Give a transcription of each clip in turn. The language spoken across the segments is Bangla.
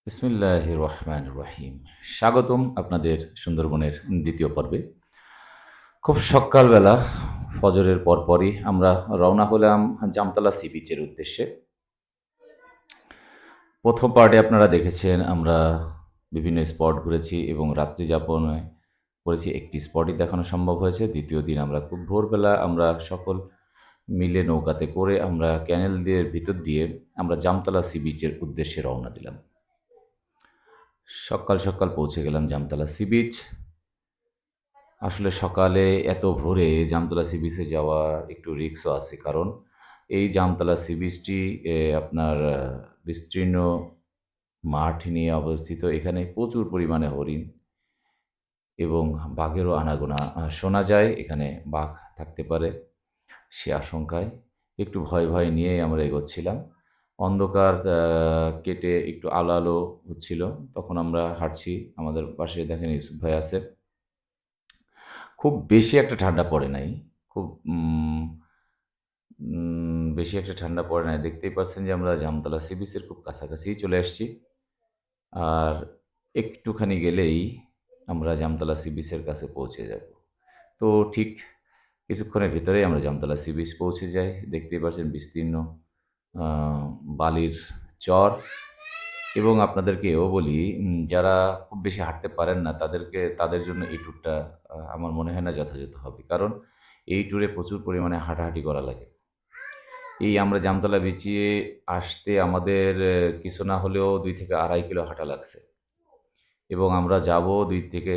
বিসমিল্লাহির রহমানির রহিম। স্বাগতম আপনাদের সুন্দরবনের দ্বিতীয় পর্বে। খুব সকালবেলা ফজরের পরপরই আমরা রওনা হলাম জামতলা সি বিচের উদ্দেশ্যে। ১ম পার্টে আপনারা দেখেছেন আমরা বিভিন্ন স্পট ঘুরেছি এবং রাত্রি যাপনে করেছি। একটি স্পটই দেখানো সম্ভব হয়েছে। ২য় দিন আমরা খুব ভোরবেলা আমরা সকল মিলে নৌকাতে করে আমরা ক্যানেল দিয়ে ভিতর দিয়ে আমরা জামতলা সি বিচের উদ্দেশ্যে রওনা দিলাম। সকাল পৌঁছে গেলাম জামতলা সি বিচ। আসলে সকালে এত ভোরে জামতলা সি বিচে যাওয়া একটু রিস্কও আছে। কারণ এই জামতলা সি বিচটি আপনার বিস্তীর্ণ মাঠ নিয়ে অবস্থিত। এখানে প্রচুর পরিমাণে হরিণ এবং বাঘেরও আনাগোনা শোনা যায়। এখানে বাঘ থাকতে পারে সে আশঙ্কায় একটু ভয় নিয়েই আমরা এগোচ্ছিলাম। অন্ধকার কেটে একটু আলো হচ্ছিল। তখন আমরা হাঁটছি। আমাদের পাশে দেখেন ইউসুফ ভাই আছে। খুব বেশি একটা ঠান্ডা পড়ে নাই। খুব উম বেশি একটা ঠান্ডা পড়ে নাই। দেখতেই পাচ্ছেন যে আমরা জামতলা সি বিচের খুব কাছাকাছিই চলে আসছি। আর একটুখানি গেলেই আমরা জামতলা সি বিচের কাছে পৌঁছে যাব। তো ঠিক কিছুক্ষণের ভেতরেই আমরা জামতলা সি বিচ পৌঁছে যাই। দেখতেই পাচ্ছেন বিস্তীর্ণ আ বালির চর এবং আপনাদেরকে এও বলি যারা খুব বেশি হাঁটতে পারেন না তাদের জন্য এই ট্যুরটা আমার মনে হয় না যথাযথ হবে। কারণ এই ট্যুরে প্রচুর পরিমাণে হাঁটাহাঁটি করা লাগে। এই আমরা জামতলা বিচে আসতে আমাদের কিছু না হলেও ২ থেকে ২.৫ কিলো হাঁটা লাগছে এবং আমরা যাবো ২ থেকে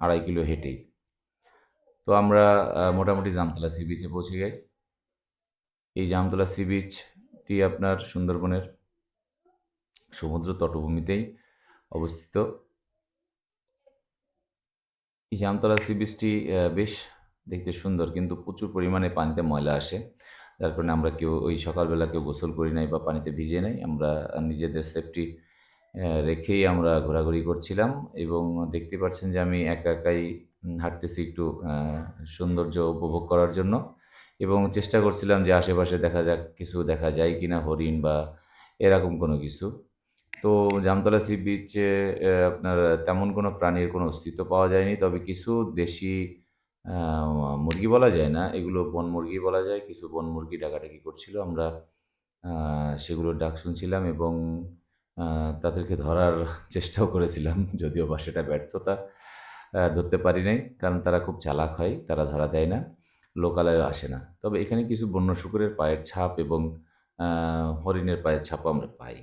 ২.৫ কিলো হেঁটেই। তো আমরা মোটামুটি জামতলা সি বিচে পৌঁছে যাই। এই জামতলা সি বিচটি আপনার সুন্দরবনের সমুদ্র তটভূমিতেই অবস্থিত। এই জামতলা সি বিচটি বেশ দেখতে সুন্দর কিন্তু প্রচুর পরিমাণে পানিতে ময়লা আসে। যার কারণে আমরা কেউ ওই সকালবেলা কেউ গোসল করি নাই বা পানিতে ভিজে নাই। আমরা নিজেদের সেফটি রেখেই আমরা ঘোরাঘুরি করছিলাম এবং দেখতে পাচ্ছেন যে আমি একাই হাঁটতেছি একটু সৌন্দর্য উপভোগ করার জন্য এবং চেষ্টা করছিলাম যে আশেপাশে কিছু দেখা যায় কিনা হরিণ বা এরকম কোনো কিছু। তো জামতলা সি বিচে আপনার তেমন কোনো প্রাণীর কোনো অস্তিত্ব পাওয়া যায়নি। তবে কিছু দেশি আ মুরগি বলা যায় না, এগুলো বনমুরগি বলা যায়। কিছু বনমুরগি ডাকাডাকি করছিল। আমরা আ সেগুলোর ডাক শুনছিলাম এবং আ তাদেরকে ধরার চেষ্টাও করেছিলাম। যদিও বা সেটা ব্যর্থতা। ধরতে পারি নাই। কারণ তারা খুব চালাক হয়। তারা ধরা দেয় না। লোকালয়েও আসে না। তবে এখানে কিছু বন্য শূকরের পায়ের ছাপ এবং আ হরিণের পায়ের ছাপও আমরা পাই।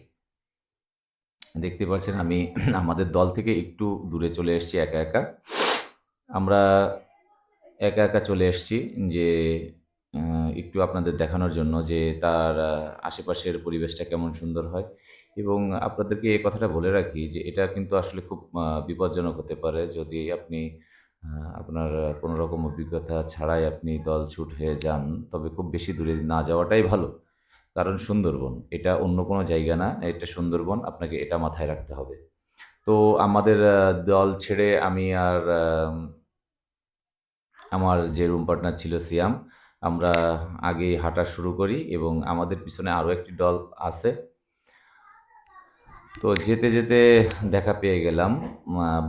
দেখতে পাচ্ছেন আমি আমাদের দল থেকে একটু দূরে চলে এসেছি একা। আমরা একা চলে এসেছি যে আ একটু আপনাদের দেখানোর জন্য যে তার আশেপাশের পরিবেশটা কেমন সুন্দর হয় এবং আপনাদেরকে এই কথাটা বলে রাখি যে এটা কিন্তু আসলে খুব বিপজ্জনক হতে পারে যদি আপনি আ আপনার কোনো রকম অভিজ্ঞতা ছাড়াই আপনি দলছুট হয়ে যান, তবে খুব বেশি দূরে না যাওয়াটাই ভালো। কারণ সুন্দরবন। এটা অন্য কোনো জায়গা না। এটা সুন্দরবন। আপনাকে এটা মাথায় রাখতে হবে। তো আমাদের দল ছেড়ে আমি আর আমার যে রুম পার্টনার ছিল সিয়াম, আমরা আগেই হাঁটা শুরু করি এবং আমাদের পিছনে আরো একটি দল আছে। তো যেতে দেখা পেয়ে গেলাম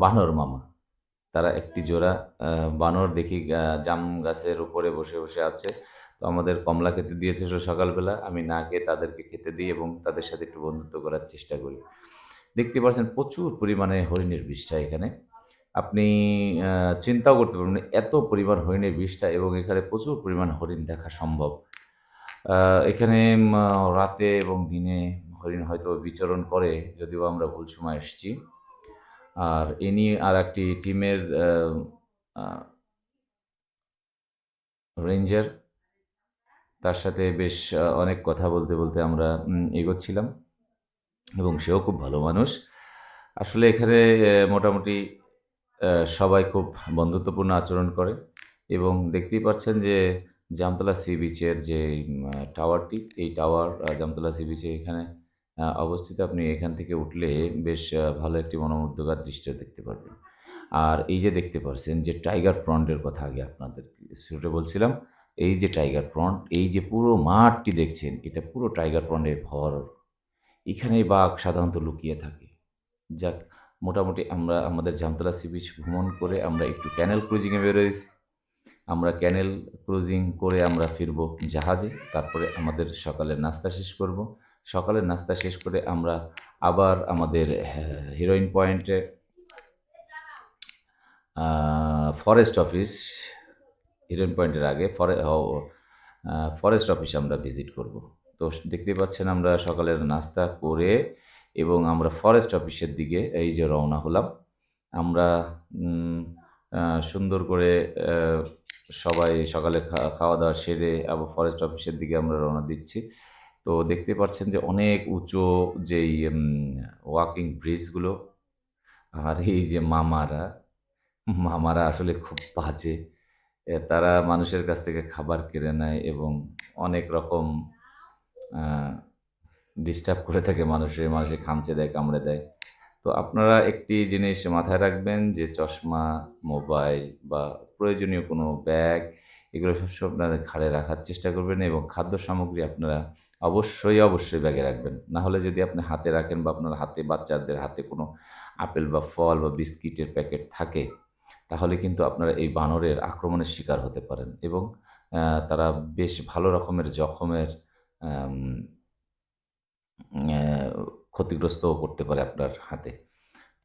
বানর মামা। তারা একটি জোড়া আ বানর দেখি জাম গাছের উপরে বসে আছে। তো আমাদের কমলা খেতে দিয়েছিল সকালবেলা। আমি না খেয়ে তাদেরকে খেতে দিই এবং তাদের সাথে একটু বন্ধুত্ব করার চেষ্টা করি। দেখতে পাচ্ছেন প্রচুর পরিমাণে হরিণের বিষ্ঠা এখানে। আপনি আ চিন্তাও করতে পারবেন না এত পরিমাণ হরিণের বিষ্ঠা এবং এখানে প্রচুর পরিমাণ হরিণ দেখা সম্ভব। আ এখানে রাতে এবং দিনে হরিণ হয়তো বিচরণ করে যদিও আমরা ভুল সময় এসেছি। আর এ নিয়ে আরেকটি টিমের আ রেঞ্জার তার সাথে বেশ অনেক কথা বলতে আমরা এগোচ্ছিলাম এবং সেও খুব ভালো মানুষ। আসলে এখানে মোটামুটি সবাই খুব বন্ধুত্বপূর্ণ আচরণ করে এবং দেখতেই পাচ্ছেন যে জামতলা সি বিচের যে টাওয়ারটি, এই টাওয়ার জামতলা সি বিচে এখানে অবস্থিত। আপনি এখান থেকে উঠলে বেশ ভালো একটি মনোমুগ্ধকর দৃশ্য দেখতে পারবেন। আর এই যে দেখতে পারছেন যে টাইগার ফ্রন্টের কথা আগে আপনাদেরকে শুরুতে বলছিলাম। এই যে টাইগার ফ্রন্ট, এই যে পুরো মাঠটি দেখছেন, এটা পুরো টাইগার ফ্রন্টের ভর। এখানেই বাঘ সাধারণত লুকিয়ে থাকে। যাক, মোটামুটি আমরা আমাদের জামতলা সি বিচ ভ্রমণ করে আমরা একটু ক্যানেল ক্রুজিং এ বেরোইছি। আমরা ক্যানেল ক্রুজিং করে আমরা ফিরবো জাহাজে। তারপরে আমাদের সকালের নাস্তা শেষ করব। সকালের নাস্তা শেষ করে আমরা আবার আমাদের হিরোইন পয়েন্টে আ ফরেস্ট অফিস, হিরোইন পয়েন্টের আগে ফরেস্ট অফিসে আমরা ভিজিট করব। তো দেখতেই পাচ্ছেন আমরা সকালের নাস্তা করে এবং আমরা ফরেস্ট অফিসের দিকে এই যে রওনা হলাম। আমরা উম আ সুন্দর করে অ্যা সবাই সকালে খাওয়া-দাওয়া সেরে আবার ফরেস্ট অফিসের দিকে আমরা রওনা দিচ্ছি। তো দেখতে পাচ্ছেন যে অনেক উঁচু যেই ওয়াকিং ব্রিজগুলো আর এই যে মামারা আসলে খুব বাজে। তারা মানুষের কাছ থেকে খাবার কেড়ে নেয় এবং অনেক রকম আ ডিস্টার্ব করে থাকে মানুষের খামচে দেয়, কামড়ে দেয়। তো আপনারা একটি জিনিস মাথায় রাখবেন যে চশমা, মোবাইল বা প্রয়োজনীয় কোনো ব্যাগ এগুলো সবসময় আপনাদের ঘাড়ে রাখার চেষ্টা করবেন এবং খাদ্য সামগ্রী আপনারা অবশ্যই ব্যাগে রাখবেন। না হলে যদি আপনি হাতে রাখেন বা আপনার হাতে বাচ্চাদের হাতে কোনো আপেল বা ফল বা বিস্কিটের প্যাকেট থাকে, তাহলে কিন্তু আপনারা এই বানরের আক্রমণের শিকার হতে পারেন এবং তারা বেশ ভালো রকমের জখমের আম অ্যা ক্ষতিগ্রস্তও করতে পারে আপনার হাতে।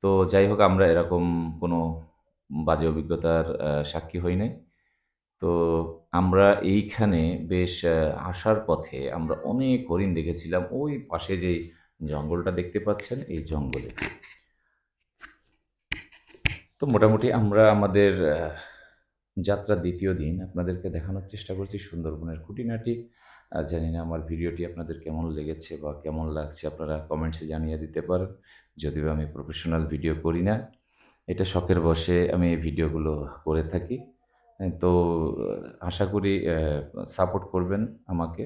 তো যাই হোক আমরা এরকম কোনো বাজে অভিজ্ঞতার সাক্ষী হই নাই। তো আমরা এইখানে বেশ আসার পথে আমরা অনেক হরিণ দেখেছিলাম। ওই পাশে যেই জঙ্গলটা দেখতে পাচ্ছেন, এই জঙ্গলে। তো মোটামুটি আমরা আমাদের যাত্রার ২য় দিন আপনাদেরকে দেখানোর চেষ্টা করছি সুন্দরবনের খুঁটিনাটি। জানি না আমার ভিডিওটি আপনাদের কেমন লেগেছে বা কেমন লাগছে আপনারা কমেন্টসে জানিয়ে দিতে পারেন। যদিও আমি প্রফেশনাল ভিডিও করি না। এটা শখের বশে আমি এই ভিডিওগুলো করে থাকি। তো আশা করি সাপোর্ট করবেন আমাকে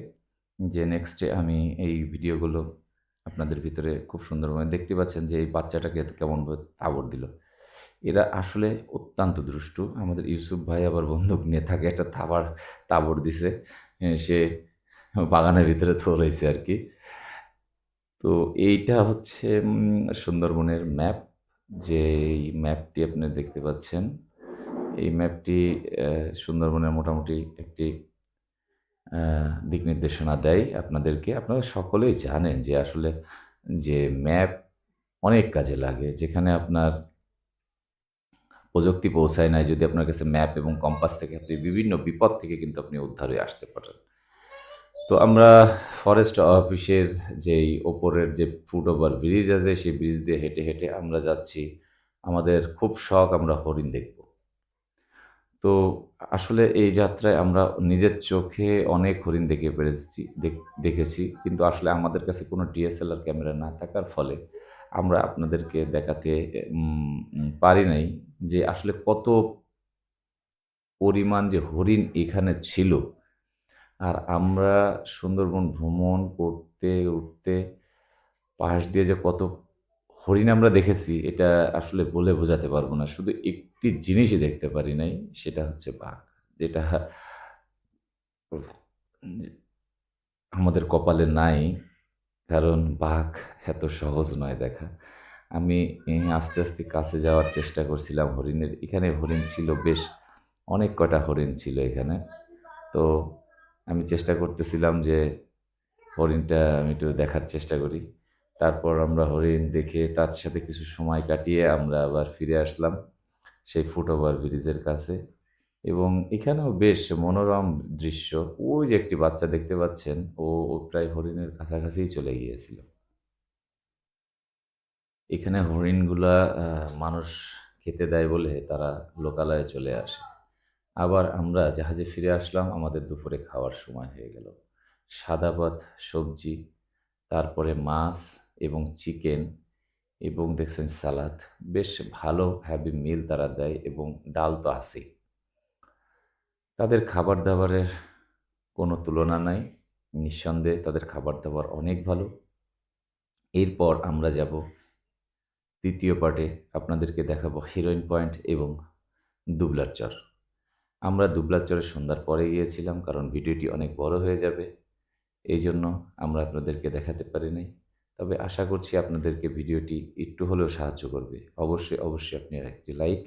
যে নেক্সটে আমি এই ভিডিওগুলো আপনাদের ভিতরে খুব সুন্দরভাবে দেখতে পাচ্ছেন যে এই বাচ্চাটাকে কেমনভাবে তাবড় দিল। এরা আসলে অত্যন্ত দুষ্টু। আমাদের ইউসুফ ভাই আবার বন্দুক নিয়ে তাকে একটা তাবড় দিছে। সে বাগানের ভিতরে থুড়াইছে আরকি। তো এইটা হচ্ছে সুন্দরবনের ম্যাপ। যেই ম্যাপটি আপনি দেখতে পাচ্ছেন, এই ম্যাপটি অ্যা সুন্দরবনের মোটামুটি একটি অ্যা দিক নির্দেশনা দেয় আপনাদেরকে। আপনারা সকলেই জানেন যে আসলে যে ম্যাপ অনেক কাজে লাগে। যেখানে আপনার প্রযুক্তি পৌঁছায় নাই, যদি আপনার কাছে ম্যাপ এবং কম্পাস থেকে আপনি বিভিন্ন বিপদ থেকে কিন্তু আপনি উদ্ধার হয়ে আসতে পারেন। তো আমরা ফরেস্ট অফিসের যেই ওপরের যে ফুটওভার ব্রিজ আছে, সেই ব্রিজ দিয়ে হেঁটে আমরা যাচ্ছি। আমাদের খুব শখ আমরা হরিণ দেখব। তো আসলে এই যাত্রায় আমরা নিজের চোখে অনেক হরিণ দেখে পেরেছি দেখেছি। কিন্তু আসলে আমাদের কাছে কোনো ডিএসএলআর ক্যামেরা না থাকার ফলে আমরা আপনাদেরকে দেখাতে উম উম পারি নাই যে আসলে কত পরিমাণ যে হরিণ এখানে ছিল। আর আমরা সুন্দরবন ভ্রমণ উঠতে পাশ দিয়ে যে কত হরিণ আমরা দেখেছি, এটা আসলে বলে বোঝাতে পারব না। শুধু একটি জিনিসই দেখতে পারি নাই, সেটা হচ্ছে বাঘ। যেটা আমাদের কপালে নাই। কারণ বাঘ এত সহজ নয় দেখা। আমি আস্তে কাছে যাওয়ার চেষ্টা করছিলাম হরিণের। এখানে হরিণ ছিল বেশ অনেক কয়টা হরিণ ছিল এখানে। তো আমি চেষ্টা করতেছিলাম যে হরিণটা আমি একটু দেখার চেষ্টা করি। তারপর আমরা হরিণ দেখে তার সাথে কিছু সময় কাটিয়ে আমরা আবার ফিরে আসলাম সেই ফুটওভার ব্রিজের কাছে এবং এখানেও বেশ মনোরম দৃশ্য। ওই যে একটি বাচ্চা দেখতে পাচ্ছেন, ও প্রায় হরিণের কাছাকাছিই চলে গিয়েছিল। এখানে হরিণগুলা মানুষ খেতে দেয় বলে তারা লোকালয়ে চলে আসে। আবার আমরা জাহাজে ফিরে আসলাম, আমাদের দুপুরে খাওয়ার সময় হয়ে গেল। সাদা ভাত, সবজি, তারপরে মাছ এবং চিকেন এবং দেখছেন সালাদ। বেশ ভালো হেভি মিল তারা দেয় এবং ডাল তো আছেই। তাদের খাবার-দাবারের কোনো তুলনা নাই। নিঃসন্দেহে তাদের খাবার-দাবার অনেক ভালো। এরপর আমরা যাব ২য় পার্টে আপনাদেরকে দেখাবো হিরোইন পয়েন্ট এবং দুবলার চর। আমরা দুবলার চরে সন্ধ্যার পরে গিয়েছিলাম কারণ ভিডিওটি অনেক বড় হয়ে যাবে। এইজন্য আমরা আপনাদেরকে দেখাতে পারি নাই। তবে আশা করছি আপনাদেরকে ভিডিওটি একটু হলেও সাহায্য করবে। অবশ্যই আপনারা একটি লাইক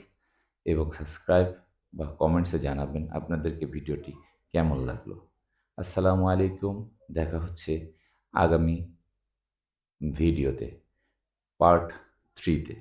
এবং সাবস্ক্রাইব বা কমেন্টসে জানাবেন আপনাদেরকে ভিডিওটি কেমন লাগলো। আসসালামু আলাইকুম। দেখা হচ্ছে আগামী ভিডিওতে পার্ট 3 তে।